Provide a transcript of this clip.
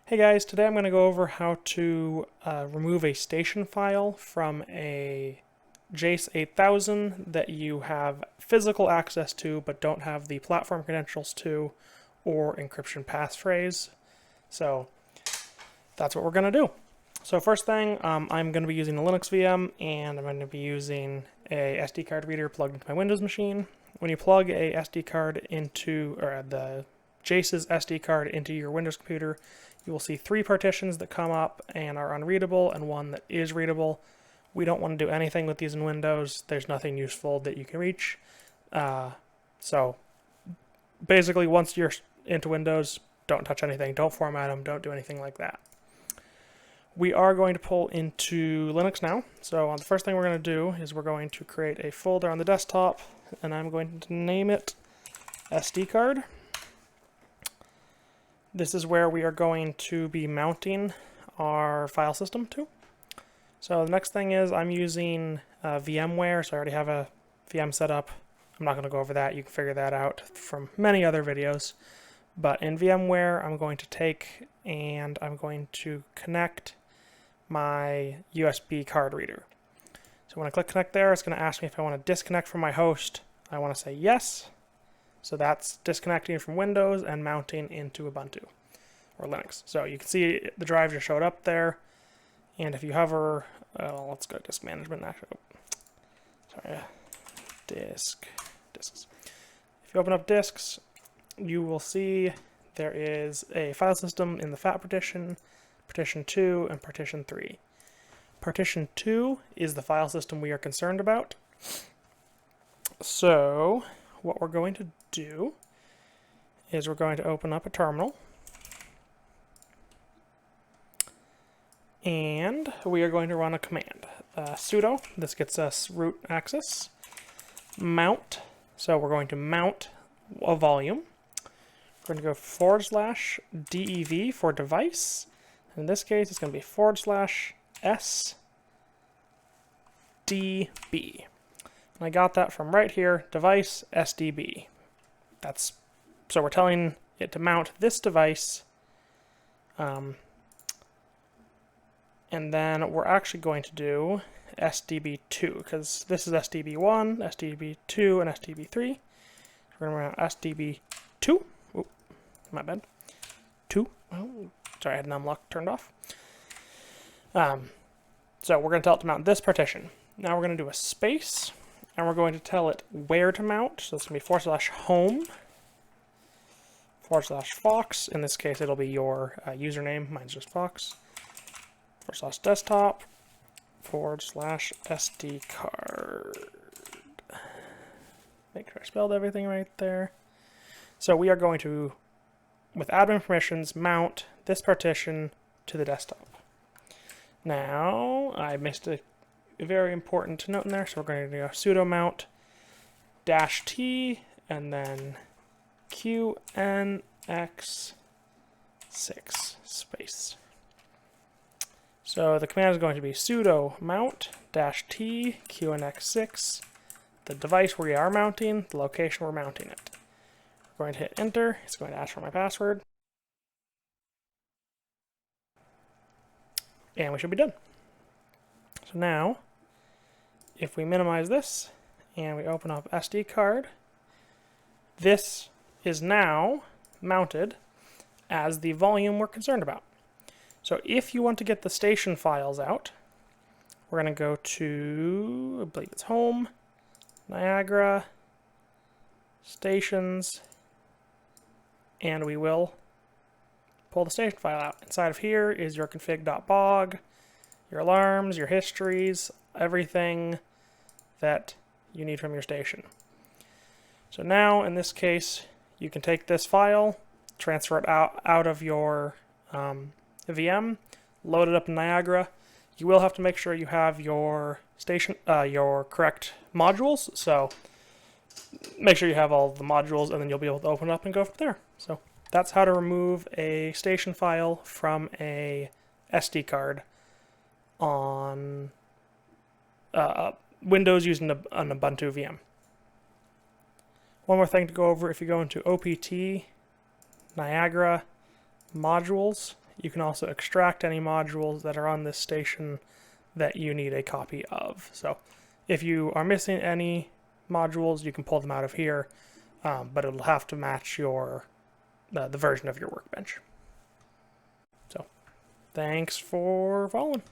Hey guys, today I'm going to go over how to remove a station file from a Jace 8000 that you have physical access to but don't have the platform credentials to or encryption passphrase. So that's what we're going to do. So first thing, I'm going to be using a Linux VM and I'm going to be using a SD card reader plugged into my Windows machine. When you plug a SD card into, or the Jace's SD card into your Windows computer, you will see 3 partitions that come up and are unreadable and 1 that is readable. We don't want to do anything with these in Windows. There's nothing useful that you can reach. So basically, once you're into Windows, don't touch anything, don't format them, don't do anything like that. We are going to pull into Linux now. So the first thing we're going to do is we're going to create a folder on the desktop, and I'm going to name it SD card. This is where we are going to be mounting our file system to. So the next thing is I'm using VMware, so I already have a VM set up. I'm not going to go over that. You can figure that out from many other videos. But in VMware, I'm going to take and I'm going to connect my USB card reader. So when I click connect there, it's going to ask me if I want to disconnect from my host. I want to say yes. So that's disconnecting from Windows and mounting into Ubuntu or Linux. So you can see the drive just showed up there. And if you hover, let's go to disk management actually. Sorry, disks. If you open up disks, you will see there is a file system in the FAT partition, partition 2, and partition 3. Partition 2 is the file system we are concerned about. So what we're going to do is we're going to open up a terminal and we are going to run a command. Sudo, this gets us root access. Mount, so we're going to mount a volume. We're going to go /dev for device. In this case, it's going to be /sdb. And I got that from right here, device SDB. So we're telling it to mount this device, and then we're actually going to do SDB2, because this is SDB1, SDB2, and SDB3. We're going to run SDB2. Oop, my bad. 2. Oh, sorry, I had num lock turned off. So we're going to tell it to mount this partition. Now we're going to do a space. And we're going to tell it where to mount. So it's going to be /home, /fox. In this case, it'll be your username. Mine's just fox. /desktop, /SD card. Make sure I spelled everything right there. So we are going to, with admin permissions, mount this partition to the desktop. Now, I missed a very important note in there, so we're going to go sudo mount -t and then qnx6 space. So the command is going to be sudo mount -t qnx6, the device where we are mounting, the location we're mounting it. We're going to hit enter. It's going to ask for my password. And we should be done. So now, if we minimize this and we open up SD card, this is now mounted as the volume we're concerned about. So if you want to get the station files out, we're going to go to, I believe it's home, Niagara, stations, and we will pull the station file out. Inside of here is your config.bog, your alarms, your histories, everything that you need from your station. So now, in this case, you can take this file, transfer it out of your VM, load it up in Niagara. You will have to make sure you have your your correct modules. So make sure you have all the modules, and then you'll be able to open it up and go from there. So that's how to remove a station file from a SD card on Windows using an Ubuntu VM. One more thing to go over, if you go into OPT, Niagara, modules, You can also extract any modules that are on this station that you need a copy of. So if you are missing any modules, you can pull them out of here, but it'll have to match your the version of your workbench. So thanks for following.